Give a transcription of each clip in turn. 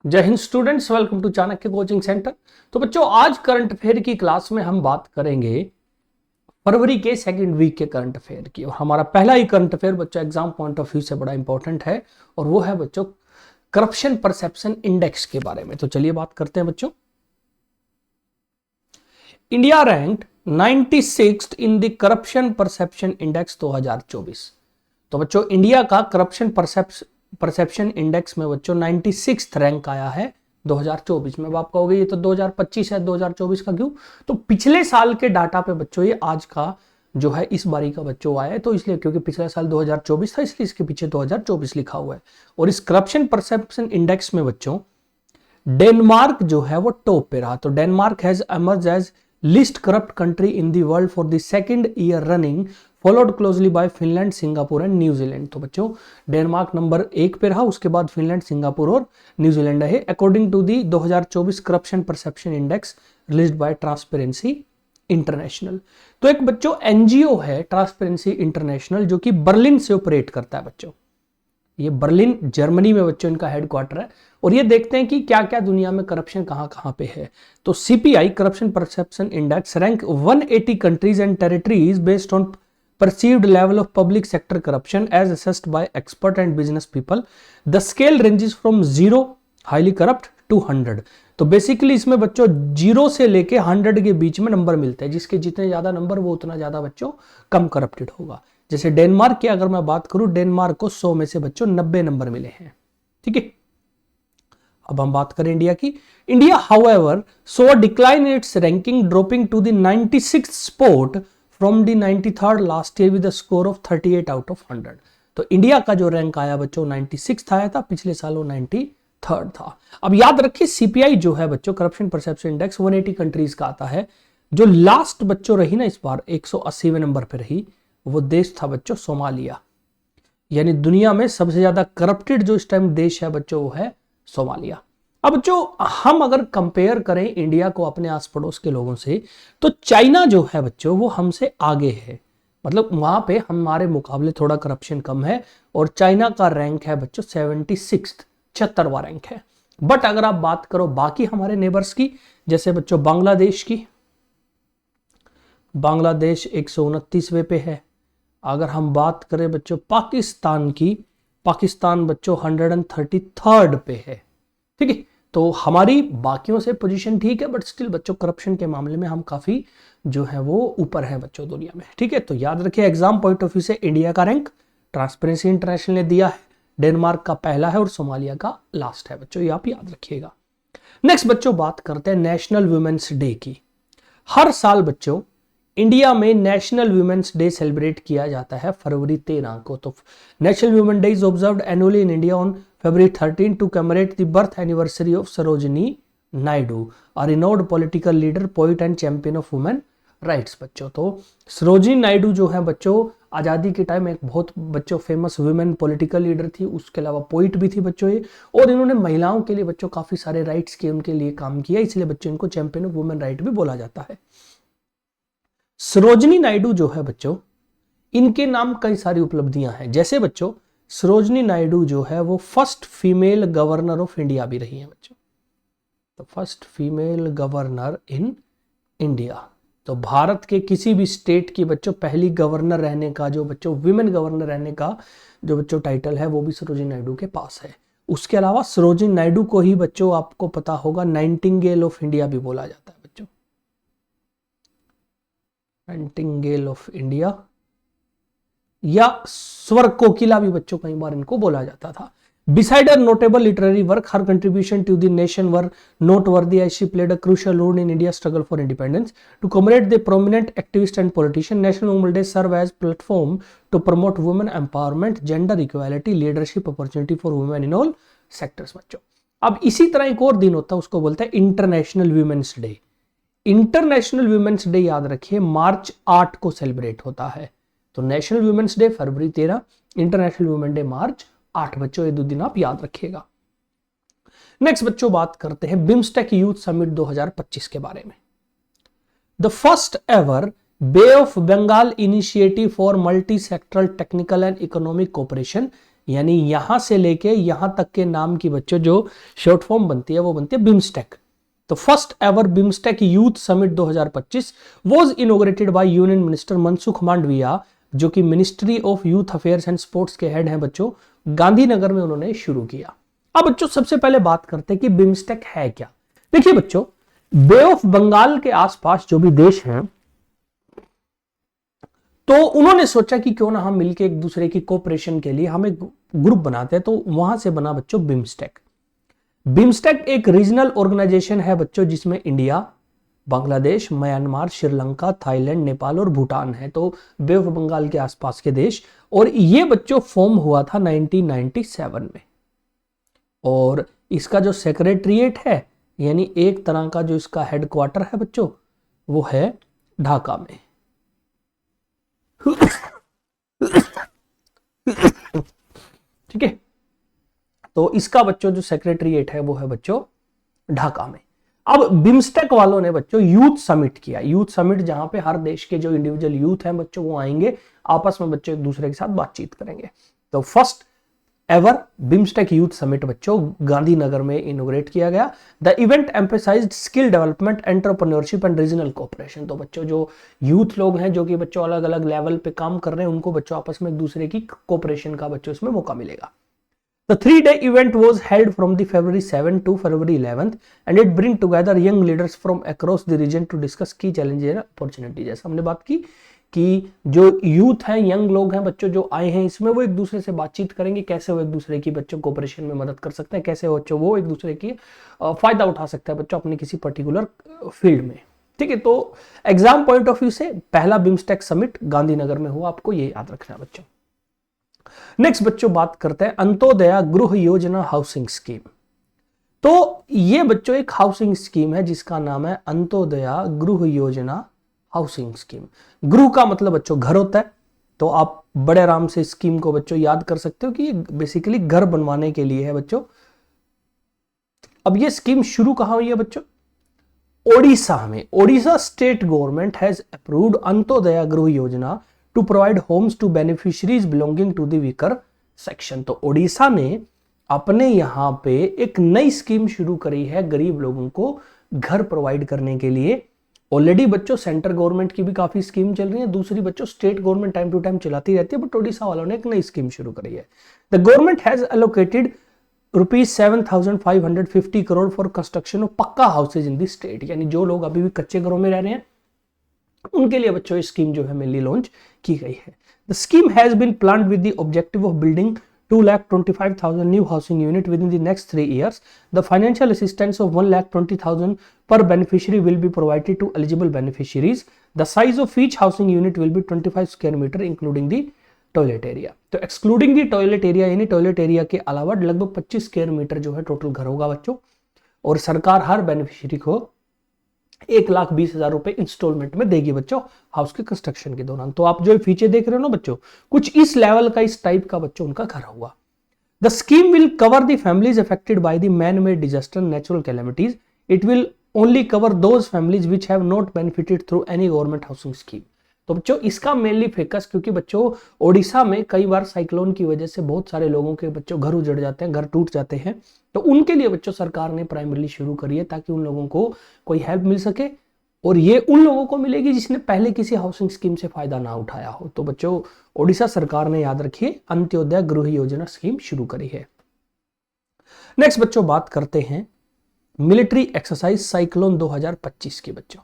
जय Hind students, welcome to Chanakya coaching centre. तो बच्चों, आज करंट अफेयर की क्लास में हम बात करेंगे फरवरी के सेकंड वीक के करंट अफेयर की। और हमारा पहला ही करंट अफेयर बच्चों एग्जाम पॉइंट ऑफ व्यू से बड़ा इंपॉर्टेंट है, और वो है बच्चों करप्शन परसेप्शन इंडेक्स के बारे में। तो चलिए बात करते हैं बच्चों। India ranked 96th in the corruption perception index 2024। तो बच्चों इंडिया का करप्शन परसेप्शन इंडेक्स में बच्चों 96th रैंक आया है 2024 में। अब आप कहोगे ये तो 2025 है, 2024 का क्यों? तो पिछले साल के डाटा पे बच्चों ये आज का जो है इस बारी का बच्चों आया है, तो इसलिए क्योंकि पिछला साल 2024 था इसलिए इसके पीछे 2024 लिखा हुआ है। और इस करप्शन परसेप्शन इंडेक्स में बच्चों डेनमार्क जो है वो टॉप पे रहा। तो Denmark has emerge as least corrupt country in the world for the second year running, followed closely by Finland, Singapore and New Zealand. तो बच्चों डेनमार्क नंबर 1 पे रहा, उसके बाद फिनलैंड, सिंगापुर और न्यूजीलैंड है, according to the 2024 corruption perception index released by Transparency International. तो एक बच्चों एनजीओ है ट्रांसपेरेंसी इंटरनेशनल जो कि बर्लिन से ऑपरेट करता है बच्चों। ये बर्लिन जर्मनी में बच्चों इनका हेडक्वार्टर है। और ये देखते हैं कि क्या क्या दुनिया में करप्शन कहां कहां पे है। तो CPI corruption perception index rank 180 countries and territories based on perceived level of public sector corruption as assessed by expert and business people. The scale ranges from 0 highly corrupt to 100. तो basically इसमें बच्चों 0 से लेके 100 के बीच में number मिलते हैं, जिसके जितने ज्यादा नंबर वो उतना ज्यादा बच्चों कम करप्टेड होगा। जैसे डेनमार्क की अगर मैं बात करूं, डेनमार्क को 100 में से बच्चों 90 नंबर मिले हैं। ठीक है, अब हम बात करें इंडिया की। India however saw decline in its ranking, dropping to the 96th spot from the 93rd last year with a score of 38 out of 100। तो इंडिया का जो रैंक आया बच्चों 96th आया था, पिछले साल वो 93rd था। अब याद रखिए सीपीआई जो है बच्चों करप्शन परसेप्शन इंडेक्स 180 कंट्रीज का आता है। जो लास्ट बच्चों रही ना इस बार 180वें नंबर पे रही, वो देश था बच्चों सोमालिया। यानी दुनिया में सबसे ज्यादा करप्टेड जो इस टाइम देश है बच्चों वो है सोमालिया। अब जो हम अगर कंपेयर करें इंडिया को अपने आस पड़ोस के लोगों से, तो चाइना जो है बच्चों वो हमसे आगे है। मतलब वहां पे हमारे मुकाबले थोड़ा करप्शन कम है, और चाइना का रैंक है बच्चों 76th, 76वां रैंक है। बट अगर आप बात करो बाकी हमारे नेबर्स की, जैसे बच्चों बांग्लादेश की, बांग्लादेश 129वें पे है। अगर हम बात करें बच्चों पाकिस्तान की, पाकिस्तान बच्चों 133rd पे है। ठीक है, तो हमारी बाकियों से पोजीशन ठीक है, बट स्टिल बच्चों करप्शन के मामले में हम काफी जो है वो ऊपर है बच्चों दुनिया में। ठीक है, तो याद रखिए एग्जाम पॉइंट ऑफ व्यू से इंडिया का रैंक ट्रांसपेरेंसी इंटरनेशनल ने दिया है, डेनमार्क का पहला है और सोमालिया का लास्ट है बच्चों, ये आप याद रखिएगा। नेक्स्ट बच्चों बात करते हैं नेशनल वुमेन्स डे की। हर साल बच्चों इंडिया में नेशनल वुमेन्स डे सेलिब्रेट किया जाता है फरवरी 13 को। तो national women day is observed annually in India on February 13 to commemorate the birth anniversary of Sarojini Naidu, a renowned political leader, poet and champion of women rights बच्चों। तो सरोजिनी नायडू जो है बच्चों आज़ादी के टाइम एक बहुत बच्चों फेमस वुमेन पॉलिटिकल लीडर थी, उसके अलावा पोइट भी थी बच्चों ये, और इन्होंने महिलाओं के लिए बच्चों काफ़ी सारे राइट्स के उनके लिए काम किया, इसलिए बच्चों इनको चैंपियन ऑफ वुमेन राइट भी बोला जाता है। सरोजिनी नायडू जो है बच्चों, इनके नाम कई सारी उपलब्धियां हैं। जैसे बच्चों सरोजिनी नायडू जो है वो first female governor of India भी रही है बच्चों। तो first female governor in India, तो भारत के किसी भी स्टेट की बच्चों पहली गवर्नर रहने का, जो बच्चों विमेन गवर्नर रहने का जो बच्चों टाइटल है वो भी सरोजिनी नायडू के पास है। उसके अलावा सरोजिनी नायडू को ही बच्चों आपको पता होगा नाइटिंगेल ऑफ इंडिया भी बोला जाता है बच्चों, नाइटिंगेल ऑफ इंडिया या स्वर कोकिला भी बच्चों कई बार इनको बोला जाता था। Beside her notable literary work, her contribution to the nation were noteworthy as she played a crucial role in India's struggle for independence. To commemorate the prominent activist and politician, National Women's Day serve as platform to promote women empowerment, gender equality, leadership opportunity for women in all sectors बच्चों। अब इसी तरह एक और दिन होता है, उसको बोलते हैं international women's day. International women's day याद रखिए मार्च 8 को सेलिब्रेट होता है। तो नेशनल वुमेन्स डे फरवरी 13, इंटरनेशनल वुमेन डे मार्च 8 बच्चों, ये 2 दिन आप याद रखिएगा। नेक्स्ट बच्चों बात करते हैं बिम्स्टेक यूथ समिट 2025 के बारे में। The first ever bay of Bengal initiative for multi sectoral technical and economic cooperation, यानी यहां से लेके यहां तक के नाम की बच्चों जो शॉर्ट फॉर्म बनती है वो बनती है बिम्स्टेक। तो first ever BIMSTEC youth summit 2025 was inaugurated by union minister Mansukh Mandaviya, जो कि ministry of youth affairs and sports के हेड हैं बच्चों, गांधीनगर में उन्होंने शुरू किया। अब बच्चों सबसे पहले बात करते हैं कि बिम्स्टेक है क्या। देखिए बच्चों, बे ऑफ बंगाल के आसपास जो भी देश हैं, तो उन्होंने सोचा कि क्यों ना हम मिलकर एक दूसरे की कोऑपरेशन के लिए हम एक ग्रुप बनाते हैं, तो वहां से बना बच्चों बिम्स्टेक। बिम्स्टेक एक रीजनल ऑर्गेनाइजेशन है बच्चों, जिसमें India, Bangladesh, Myanmar, Sri Lanka, Thailand, Nepal और भूटान है। तो बे ऑफ बंगाल के आसपास के देश, और ये बच्चों फॉर्म हुआ था 1997 में। और इसका जो सेक्रेटरीट है, यानी एक तरह का जो इसका हेडक्वार्टर है बच्चों, वो है ढाका में। ठीक है, तो इसका बच्चों जो सेक्रेटरीट है वो है बच्चों ढाका में। अब बिम्स्टेक वालों ने बच्चों यूथ समिट किया। यूथ समिट जहां पे हर देश के जो इंडिविजुअल यूथ हैं बच्चों वो आएंगे, आपस में बच्चों एक दूसरे के साथ बातचीत करेंगे। तो first ever BIMSTEC youth summit बच्चों गांधीनगर में इनोग्रेट किया गया। The event emphasised skill development, entrepreneurship and regional cooperation. तो बच्चों जो यूथ लोग हैं जो कि बच्चों अलग अलग लेवल पे काम कर रहे हैं, उनको बच्चों आपस में एक दूसरे की कोऑपरेशन का बच्चों इसमें मौका मिलेगा। The 3-day event was held from the February 7 to February 11th and it bring together young leaders from across the region to discuss key challenges and opportunities। जैसा हमने बात की कि जो यूथ हैं, यंग लोग हैं बच्चों जो आए हैं, इसमें वो एक दूसरे से बातचीत करेंगे, कैसे वो एक दूसरे की बच्चों कोऑपरेशन में मदद कर सकते हैं, कैसे बच्चों वो एक दूसरे की फायदा उठा सकता है बच्चों अपने किसी पर्टिकुलर फील्ड में। ठीक है, तो एग्जाम पॉइंट ऑफ व्यू से पहला बिम्स्टेक समिट गांधीनगर में हुआ, आपको ये याद रखना है बच्चों। नेक्स्ट बच्चों बात करते हैं अंत्योदया गृह योजना हाउसिंग स्कीम। तो ये बच्चों एक हाउसिंग स्कीम है जिसका नाम है अंत्योदया गृह योजना हाउसिंग स्कीम। गृह का मतलब बच्चों घर होता है, तो आप बड़े आराम से स्कीम को बच्चों याद कर सकते हो कि ये बेसिकली घर बनवाने के लिए है बच्चों। अब ये स्कीम शुरू कहां हुई है बच्चों? ओडिशा में। Odisha state government has approved Antyodaya गृह योजना to provide homes to beneficiaries belonging to the weaker section। तो ओडिशा ने अपने यहां पे एक नई स्कीम शुरू करी है गरीब लोगों को घर प्रोवाइड करने के लिए। ऑलरेडी बच्चों सेंट्रल गवर्नमेंट की भी काफी स्कीम चल रही है, दूसरी बच्चों state government time to time चलाती रहती है, बट ओडिशा वालों ने एक नई स्कीम शुरू करी है। The government has allocated ₹7,550 crore for construction of पक्का हाउसेज इन द स्टेट। यानी जो लोग अभी भी कच्चे घरों में रह रहे हैं उनके लिए बच्चों ये स्कीम जो है मेनली लॉन्च की गई है। The scheme has been planned with the objective of building 2,25,000 new housing unit with in the next 3 years। The financial assistance of 1,20,000 per beneficiary will be provided to eligible beneficiaries। The size of each housing unit will be 25 square meter including the toilet area. तो excluding दी toilet area, यानी toilet area के अलावा लगभग 25 square metre जो है total घर होगा बच्चों। और सरकार हर बेनिफिशियरी को 1,20,000 रुपए इंस्टॉलमेंट में देगी बच्चों हाउस के कंस्ट्रक्शन के दौरान। तो आप जो फीचर देख रहे हो ना बच्चों, कुछ इस लेवल का, इस टाइप का बच्चों उनका घर होगा। The scheme will cover the families affected by the man made disaster, natural calamities. It will only cover those families which have not benefited through any government housing scheme. तो बच्चों इसका मेनली फोकस, क्योंकि बच्चों ओडिशा में कई बार cyclone की वजह से बहुत सारे लोगों के बच्चों घर उजड़ जाते हैं, घर टूट जाते हैं, तो उनके लिए बच्चों सरकार ने प्राइमरीली शुरू करी है ताकि उन लोगों को कोई हेल्प मिल सके। और ये उन लोगों को मिलेगी जिसने पहले किसी हाउसिंग स्कीम से फायदा ना उठाया हो। तो बच्चों ओडिशा सरकार ने, याद रखिए, अंत्योदय गृह योजना स्कीम शुरू करी है। नेक्स्ट बच्चों बात करते हैं मिलिट्री एक्सरसाइज साइक्लोन 2025 की बच्चों।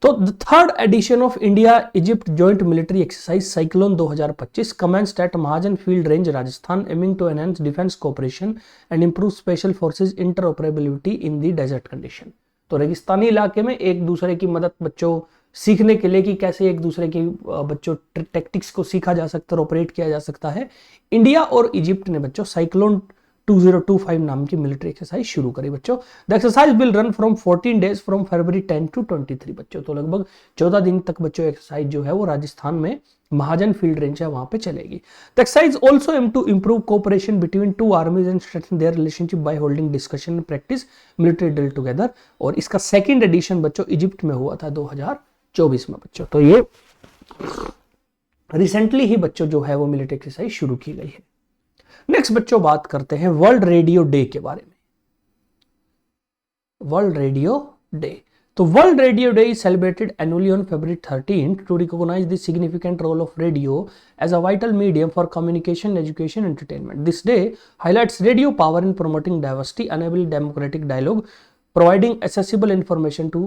तो the third edition of India Egypt joint military exercise cyclone 2025 commenced at Mahajan field range Rajasthan, aiming to enhance defence cooperation and improve special forces interoperability in the desert condition. तो रेगिस्तानी इलाके में एक दूसरे की मदद बच्चों सीखने के लिए कि कैसे एक दूसरे की बच्चों टेक्टिक्स को सीखा जा सकता है, ऑपरेट किया जा सकता है। इंडिया और इजिप्ट ने बच्चों साइक्लोन 2025 नाम की मिलिट्री एक्सरसाइज शुरू करी बच्चों। The exercise will run from 14 days from February 10 to 23 बच्चों। तो लगभग 14 दिन तक बच्चों एक्सरसाइज जो है वो राजस्थान में महाजन फील्ड रेंज है वहां पे चलेगी। The exercise also aim to improve cooperation between two armies and strengthen their relationship by holding discussion and practice military drill together. और इसका सेकेंड एडिशन बच्चों इजिप्ट में हुआ था 2024 में बच्चों। तो ये रिसेंटली ही बच्चों जो है वो मिलिट्री एक्सरसाइज शुरू की गई है। नेक्स्ट बच्चों बात करते हैं वर्ल्ड रेडियो डे के बारे में। वर्ल्ड रेडियो डे, तो world radio day is celebrated annually on February 13th to recognize the significant role of radio as a vital medium for communication, education, entertainment. This day highlights radio power in promoting diversity, enabling democratic dialogue, providing accessible information to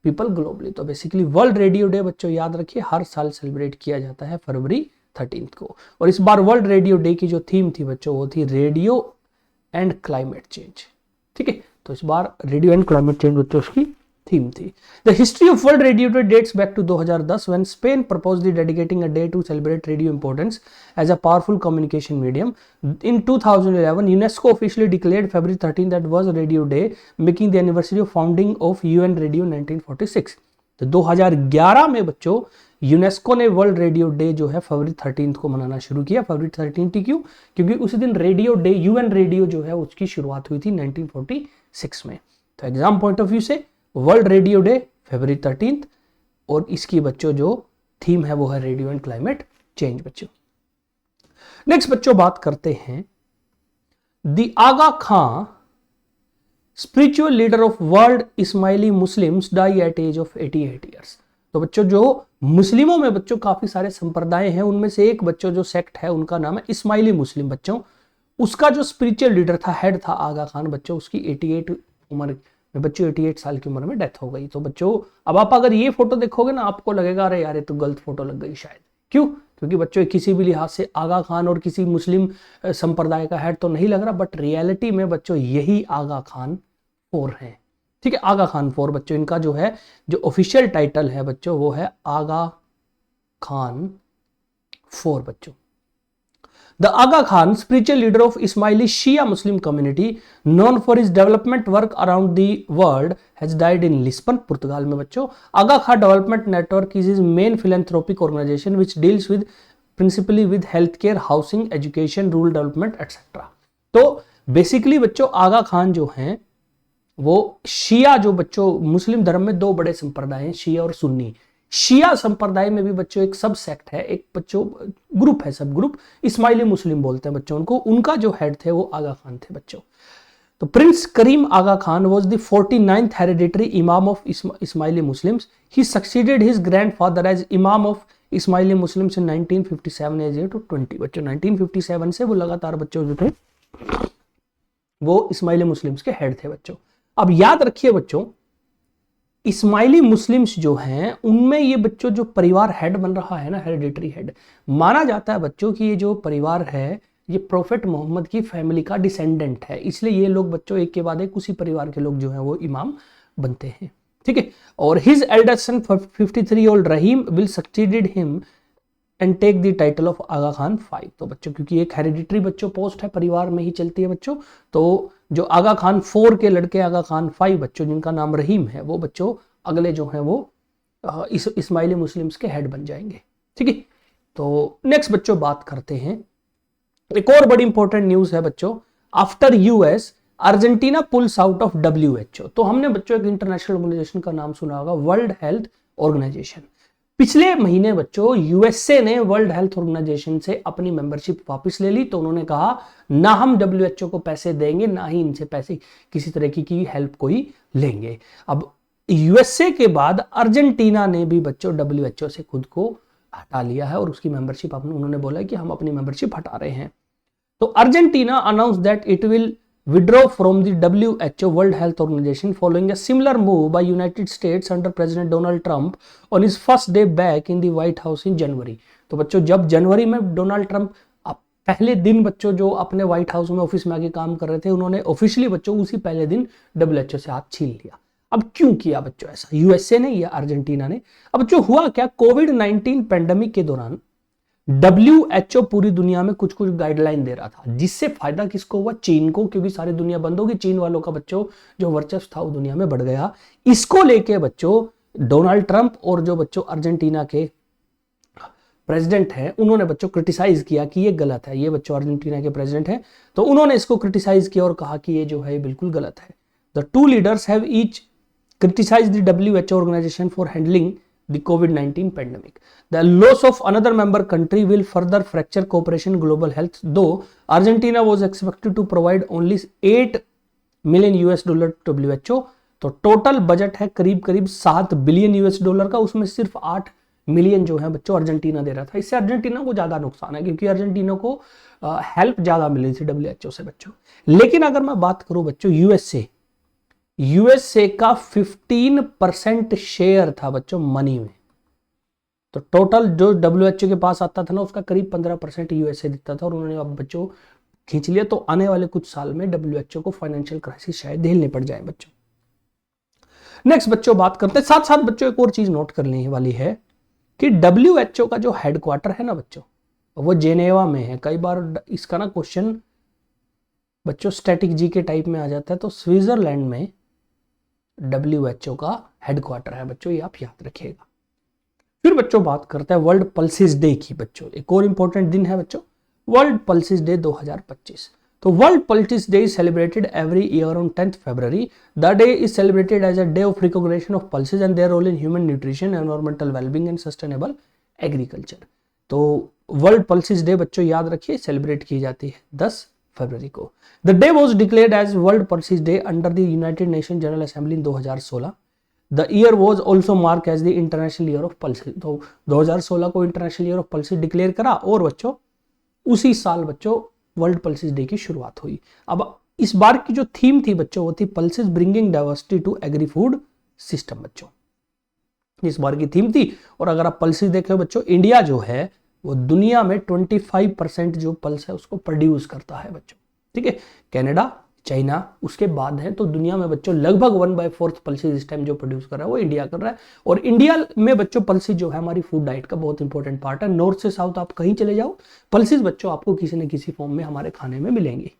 people globally. तो basically world radio day बच्चों याद रखिए हर साल celebrate किया जाता है फरवरी 13 को, और इस बार वर्ल्ड रेडियो डे की जो थीम थी बच्चों वो थी रेडियो एंड क्लाइमेट चेंज। ठीक है, तो इस बार रेडियो एंड क्लाइमेट चेंज बच्चों उसकी थीम थी। The history of world radio day dates back to 2010 when Spain proposed dedicating a day to celebrate radio importance as a powerful communication medium. In 2011 UNESCO officially declared February 13 that was radio day, making the anniversary of founding of UN radio 1946। तो 2011 में बच्चों UNESCO ने world radio day जो है फरवरी 13 को मनाना शुरू किया। फरवरी 13 क्यों? क्योंकि उसी दिन रेडियो डे, यूएन रेडियो जो है उसकी शुरुआत हुई थी 1946 में। तो एग्जाम पॉइंट ऑफ व्यू से वर्ल्ड रेडियो डे फरवरी 13 और इसकी बच्चों जो थीम है वो है रेडियो एंड क्लाइमेट चेंज बच्चों। नेक्स्ट बच्चों बात करते हैं the Aga Khan spiritual leader of world Ismaili Muslims die at age of 88 years. तो बच्चों जो मुस्लिमों में बच्चों काफी सारे संप्रदाय हैं, उनमें से एक बच्चों जो सेक्ट है उनका नाम है इस्माइली मुस्लिम बच्चों। उसका जो स्पिरिचुअल लीडर था, हेड था आगा खान बच्चों, उसकी 88 उम्र में बच्चों 88 साल की उम्र में डेथ हो गई। तो बच्चों अब आप अगर ये फोटो देखोगे ना आपको लगेगा अरे यार ये तो गलत फोटो लग गई शायद। क्यों? क्योंकि बच्चों किसी भी लिहाज से आगा खान और किसी मुस्लिम संप्रदाय का हेड तो नहीं लग रहा, बट रियलिटी में बच्चों यही आगा खान 4 है। ठीक है, आगा खान 4 बच्चों, इनका जो है जो ऑफिशियल टाइटल है बच्चों वो है आगा खान 4 बच्चों। The Aga Khan spiritual leader of Ismaili Shia Muslim community known for his development work around the world has died in Lisbon, पुर्तगाल में बच्चों। Aga Khan development network is his main philanthropic organization which deals with principally with health care, housing, education, rural development etcetera. तो basically बच्चों आगा खान जो हैं वो शिया, जो बच्चों मुस्लिम धर्म में 2 बड़े संप्रदाय हैं, शिया और सुन्नी। शिया संप्रदाय में भी बच्चों एक सब सेक्ट है, एक बच्चों ग्रुप है, सब ग्रुप इस्माइली मुस्लिम बोलते हैं बच्चों उनको। उनका जो हेड थे वो आगा खान थे बच्चों। तो prince Karim Aga Khan was the 49th hereditary imam of Ismaili Muslims. He succeeded his grandfather as imam of Ismaili Muslims in 1957 age 20 बच्चों। 1957 से वो लगातार बच्चों जो थे वो इस्माइली मुस्लिम्स के हेड थे बच्चों। अब याद रखिए बच्चों इस्माइली मुस्लिम्स जो हैं उनमें ये बच्चों जो परिवार हेड बन रहा है ना, हेरिडिटरी हेड, माना जाता है बच्चों कि ये जो परिवार है ये प्रोफेट मोहम्मद की फैमिली का डिसेंडेंट है, इसलिए ये लोग बच्चों एक के बाद एक उसी परिवार के लोग जो हैं वो इमाम बनते हैं। ठीक है, और his elder son 53-year-old Rahim will succeeded him and take the title of Aga Khan 5। तो बच्चों क्योंकि एक हेरिडिटरी बच्चों पोस्ट है, परिवार में ही चलती है बच्चों, तो जो आगा खान 4 के लड़के आगा खान 5 बच्चों जिनका नाम रहीम है वो बच्चों अगले जो हैं वो इस्माइली मुस्लिम्स के हेड बन जाएंगे। ठीक है, तो नेक्स्ट बच्चों बात करते हैं, एक और बड़ी इंपॉर्टेंट न्यूज है बच्चों, after US Argentina pools out of WHO। तो हमने बच्चों एक इंटरनेशनल ऑर्गेनाइजेशन का नाम सुना होगा, वर्ल्ड हेल्थ ऑर्गेनाइजेशन। पिछले महीने बच्चों यूएसए ने वर्ल्ड हेल्थ ऑर्गेनाइजेशन से अपनी मेंबरशिप वापस ले ली। तो उन्होंने कहा ना हम WHO को पैसे देंगे, ना ही इनसे पैसे किसी तरह की हेल्प कोई लेंगे। अब यूएसए के बाद अर्जेंटीना ने भी बच्चों WHO से खुद को हटा लिया है और उसकी मेंबरशिप उन्होंने बोला कि हम अपनी मेंबरशिप हटा रहे हैं। तो Argentina announce that it will withdraw from the WHO World Health Organization following a similar move by United States under President Donald Trump on his first day back in the White House in January। तो बच्चों जब जनवरी में Donald Trump पहले दिन बच्चों जो अपने white house में ऑफिस में आके काम कर रहे थे, उन्होंने ऑफिशियली बच्चों उसी पहले दिन WHO से हाथ छीन लिया। अब क्यों किया बच्चों ऐसा, यूएसए ने या अर्जेंटीना ने? अब बच्चों हुआ क्या, कोविड-19 पेंडेमिक के दौरान WHO पूरी दुनिया में कुछ कुछ गाइडलाइन दे रहा था, जिससे फायदा किसको हुआ? चीन को, क्योंकि सारी दुनिया बंद होगी, चीन वालों का बच्चों जो वर्चस्व था वो दुनिया में बढ़ गया। इसको लेके बच्चों डोनाल्ड ट्रंप और जो बच्चों अर्जेंटीना के प्रेसिडेंट हैं उन्होंने बच्चों क्रिटिसाइज किया कि ये गलत है। ये बच्चों अर्जेंटीना के प्रेसिडेंट हैं तो उन्होंने इसको क्रिटिसाइज किया और कहा कि ये जो है बिल्कुल गलत है। The two leaders have each criticized the WHO organization for handling the COVID-19 pandemic. The loss of another member country will further fracture cooperation in global health, though Argentina was expected to provide only $8 million to WHO. तो total budget है करीब करीब $7 billion का, उसमें सिर्फ 8 million जो है बच्चों अर्जेंटीना दे रहा था। इससे अर्जेंटीना को ज्यादा नुकसान है क्योंकि अर्जेंटीना को हेल्प ज्यादा मिली थी WHO से बच्चों। लेकिन अगर मैं बात करूं बच्चों यूएसए का 15% शेयर था बच्चों मनी में। तो टोटल जो WHO के पास आता था ना उसका करीब 15% यूएसए देता था, और उन्होंने अब बच्चों खींच लिया। तो आने वाले कुछ साल में WHO को फाइनेंशियल क्राइसिस शायद झेलने पड़ जाए बच्चों। नेक्स्ट बच्चों बात करते हैं, साथ साथ बच्चों एक और चीज नोट करने वाली है कि WHO का जो हेडक्वार्टर है ना बच्चों वो जेनेवा में है। कई बार इसका ना क्वेश्चन बच्चों स्टैटिक जी के टाइप में आ जाता है। तो स्विट्जरलैंड में WHO का हेडक्वार्टर है बच्चों, ये आप याद रखिएगा। फिर बच्चों बात करते हैं वर्ल्ड पल्सिस डे की बच्चों। एक और इंपॉर्टेंट दिन है बच्चों वर्ल्ड पल्सिस डे 2025। तो world pulses day is celebrated every year on 10th February. The day is celebrated as a day of recognition of pulses and their role in human nutrition, environmental well-being and sustainable agriculture. तो world pulses day बच्चों याद रखिए celebrate की जाती है 10 फरवरी को। The day was declared as world pulses day under the United Nation General Assembly in 2016। The year was also mark as the international year of pulses. तो 2016 को international year of pulses declare करा, और बच्चों उसी साल बच्चों world pulses day की शुरुआत हुई। अब इस बार की जो थीम थी बच्चों वो थी pulses bringing diversity to agri food system बच्चों, इस बार की थीम थी। और अगर आप पल्सिस देखें बच्चों, इंडिया जो है वो दुनिया में 25% जो पल्स है उसको प्रोड्यूस करता है बच्चों, ठीक है। कनाडा, चाइना उसके बाद है। तो दुनिया में बच्चों लगभग 1/4 पल्सिस इस टाइम जो प्रोड्यूस कर रहा है वो इंडिया कर रहा है। और इंडिया में बच्चों पल्सिस जो है हमारी फूड डाइट का बहुत इंपॉर्टेंट पार्ट है। नॉर्थ से साउथ आप कहीं चले जाओ, पल्सिस बच्चों आपको किसी न किसी फॉर्म में हमारे खाने में मिलेंगे।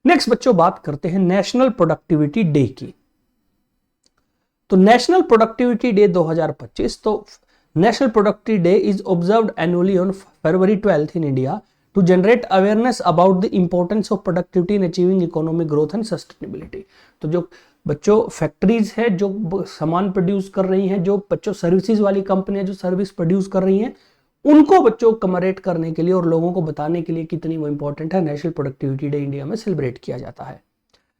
नेक्स्ट बच्चों बात करते हैं नेशनल प्रोडक्टिविटी डे की। तो नेशनल प्रोडक्टिविटी डे 2025, तो national productivity day is observed annually on February 12 in India to generate awareness about the importance of productivity in achieving economic growth and sustainability. तो जो बच्चों फैक्ट्रीज है जो सामान produce कर रही हैं, जो बच्चों सर्विसेज वाली कंपनियां जो सर्विस प्रोड्यूस कर रही हैं, उनको बच्चों कमरेट करने के लिए और लोगों को बताने के लिए कितनी वो इंपॉर्टेंट है, नेशनल प्रोडक्टिविटी डे इंडिया में सेलिब्रेट किया जाता है।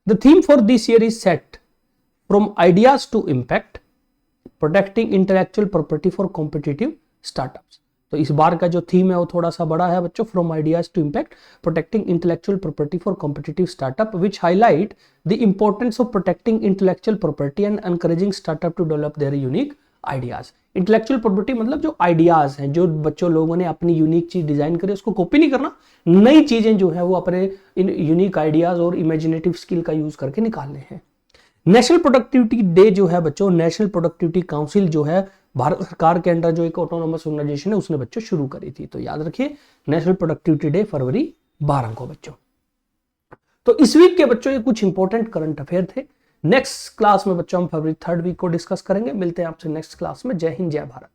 The theme for this year is set from ideas to impact, protecting intellectual property for competitive startups. तो इस बार का जो थीम है वो थोड़ा सा बड़ा है बच्चों, from ideas to impact, protecting intellectual property for competitive startup, which highlight the importance of protecting intellectual property and encouraging startup to develop their unique ideas. Intellectual property मतलब जो आइडियाज हैं, जो बच्चों लोगों ने अपनी यूनिक चीज डिजाइन करी उसको कॉपी नहीं करना, नई चीजें जो है वो अपने इन यूनिक आइडियाज और इमेजिनेटिव स्किल का यूज करके निकालने हैं। नेशनल प्रोडक्टिविटी डे जो है बच्चों, नेशनल प्रोडक्टिविटी काउंसिल जो है भारत सरकार के अंडर जो एक ऑटोनोमस ऑर्गेनाइजेशन है उसने बच्चों शुरू करी थी। तो याद रखिए नेशनल प्रोडक्टिविटी डे February 12 को बच्चों। तो इस वीक के बच्चों ये कुछ इंपॉर्टेंट करंट अफेयर थे। नेक्स्ट क्लास में बच्चों हम February 3rd वीक को डिस्कस करेंगे। मिलते हैं आपसे नेक्स्ट क्लास में। जय हिंद, जय भारत।